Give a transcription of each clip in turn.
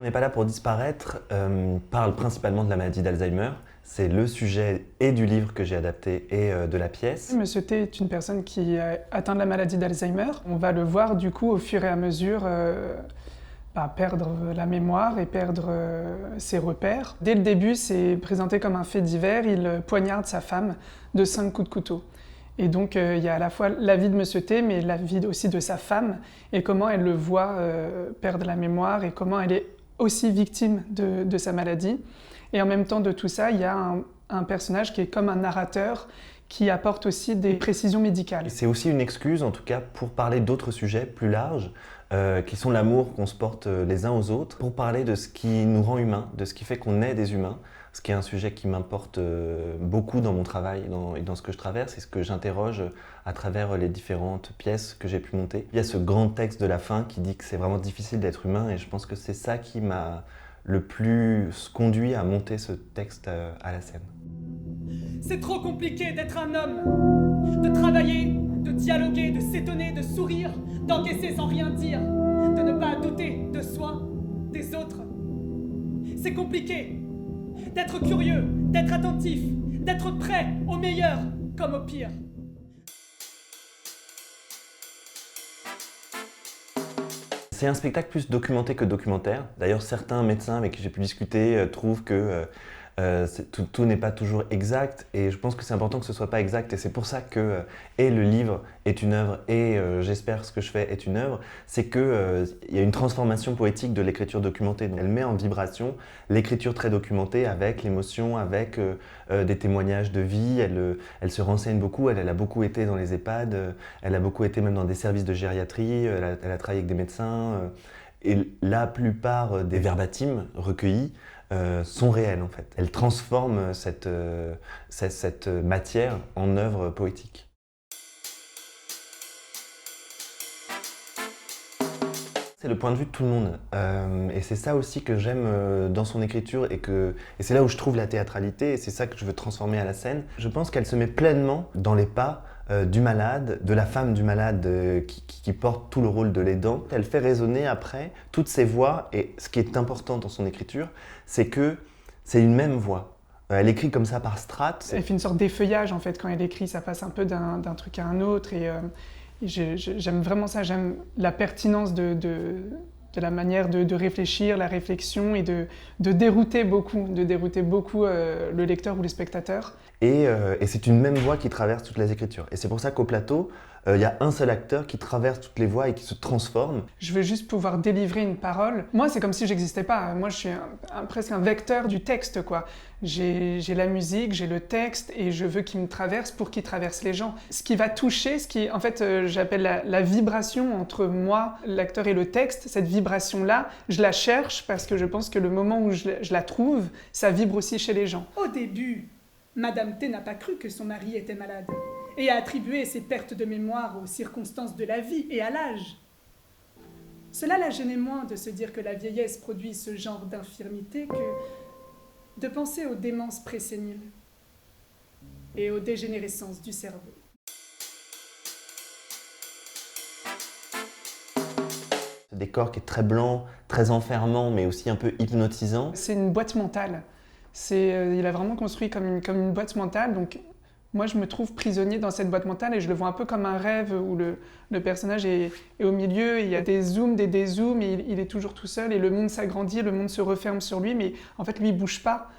On n'est pas là pour disparaître parle principalement de la maladie d'Alzheimer. C'est le sujet et du livre que j'ai adapté et de la pièce. Monsieur T est une personne qui est atteinte de la maladie d'Alzheimer. On va le voir du coup au fur et à mesure perdre la mémoire et perdre ses repères. Dès le début, c'est présenté comme un fait divers. Il poignarde sa femme de 5 coups de couteau. Et donc il y a à la fois la vie de Monsieur T, mais la vie aussi de sa femme, et comment elle le voit perdre la mémoire, et comment elle est aussi victime de sa maladie. Et en même temps de tout ça, il y a un personnage qui est comme un narrateur, qui apporte aussi des précisions médicales. C'est aussi une excuse, en tout cas, pour parler d'autres sujets plus larges, qui sont l'amour qu'on se porte les uns aux autres, pour parler de ce qui nous rend humains, de ce qui fait qu'on est des humains, ce qui est un sujet qui m'importe beaucoup dans mon travail et dans ce que je traverse et ce que j'interroge à travers les différentes pièces que j'ai pu monter. Il y a ce grand texte de la fin qui dit que c'est vraiment difficile d'être humain, et je pense que c'est ça qui m'a le plus conduit à monter ce texte à la scène. C'est trop compliqué d'être un homme, de travailler, de dialoguer, de s'étonner, de sourire, d'encaisser sans rien dire, de ne pas douter de soi, des autres. C'est compliqué d'être curieux, d'être attentif, d'être prêt au meilleur comme au pire. C'est un spectacle plus documenté que documentaire. D'ailleurs, certains médecins avec qui j'ai pu discuter trouvent que tout n'est pas toujours exact, et je pense que c'est important que ce soit pas exact, et c'est pour ça que et le livre est une œuvre et j'espère ce que je fais est une œuvre. C'est que il y a une transformation poétique de l'écriture documentée. Elle met en vibration l'écriture très documentée avec l'émotion, avec des témoignages de vie. Elle se renseigne beaucoup, elle a beaucoup été dans les EHPAD, elle a beaucoup été même dans des services de gériatrie, elle a travaillé avec des médecins, et la plupart des verbatims recueillis sont réelles en fait. Elles transforment cette matière en œuvre poétique. C'est le point de vue de tout le monde, et c'est ça aussi que j'aime dans son écriture, et c'est là où je trouve la théâtralité, et c'est ça que je veux transformer à la scène. Je pense qu'elle se met pleinement dans les pas du malade, de la femme du malade qui porte tout le rôle de l'aidant. Elle fait résonner après toutes ces voix, et ce qui est important dans son écriture, c'est que c'est une même voix. Elle écrit comme ça par strates. Elle fait une sorte d'effeuillage en fait quand elle écrit, ça passe un peu d'un truc à un autre, et j'aime vraiment ça, j'aime la pertinence de la manière de réfléchir, la réflexion, et de dérouter beaucoup le lecteur ou le spectateur. Et c'est une même voix qui traverse toutes les écritures. Et c'est pour ça qu'au plateau, il y a un seul acteur qui traverse toutes les voix et qui se transforme. Je veux juste pouvoir délivrer une parole. Moi, c'est comme si j'existais pas. Moi, je suis presque un vecteur du texte, quoi. J'ai la musique, j'ai le texte, et je veux qu'il me traverse pour qu'il traverse les gens. Ce qui va toucher, en fait, j'appelle la vibration entre moi, l'acteur, et le texte, cette vibration-là, je la cherche parce que je pense que le moment où je la trouve, ça vibre aussi chez les gens. Au début, Madame T n'a pas cru que son mari était malade et a attribué ses pertes de mémoire aux circonstances de la vie et à l'âge. Cela la gênait moins de se dire que la vieillesse produit ce genre d'infirmité que de penser aux démences préséniles et aux dégénérescences du cerveau. Ce décor qui est très blanc, très enfermant, mais aussi un peu hypnotisant. C'est une boîte mentale. Il a vraiment construit comme une boîte mentale, donc moi je me trouve prisonnier dans cette boîte mentale, et je le vois un peu comme un rêve où le personnage est au milieu, et il y a des zooms, des dézooms, et il est toujours tout seul, et le monde s'agrandit, le monde se referme sur lui, mais en fait lui il bouge pas,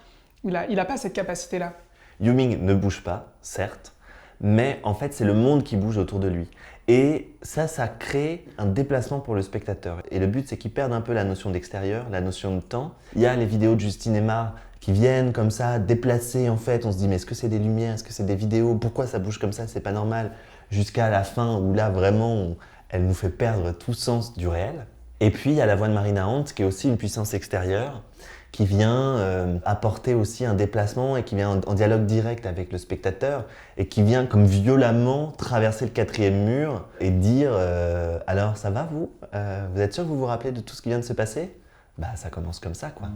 il a pas cette capacité-là. Yu-Ming ne bouge pas, certes, mais en fait c'est le monde qui bouge autour de lui. Et ça crée un déplacement pour le spectateur. Et le but, c'est qu'il perde un peu la notion d'extérieur, la notion de temps. Il y a les vidéos de Justine Aimard qui viennent comme ça, déplacer en fait. On se dit, mais est-ce que c'est des lumières, est-ce que c'est des vidéos? Pourquoi ça bouge comme ça? C'est pas normal. Jusqu'à la fin où là, vraiment, elle nous fait perdre tout sens du réel. Et puis, il y a la voix de Marina Hant, qui est aussi une puissance extérieure, qui vient apporter aussi un déplacement, et qui vient en dialogue direct avec le spectateur, et qui vient comme violemment traverser le 4e mur et dire alors ça va vous? Vous êtes sûr que vous vous rappelez de tout ce qui vient de se passer? Bah ça commence comme ça quoi.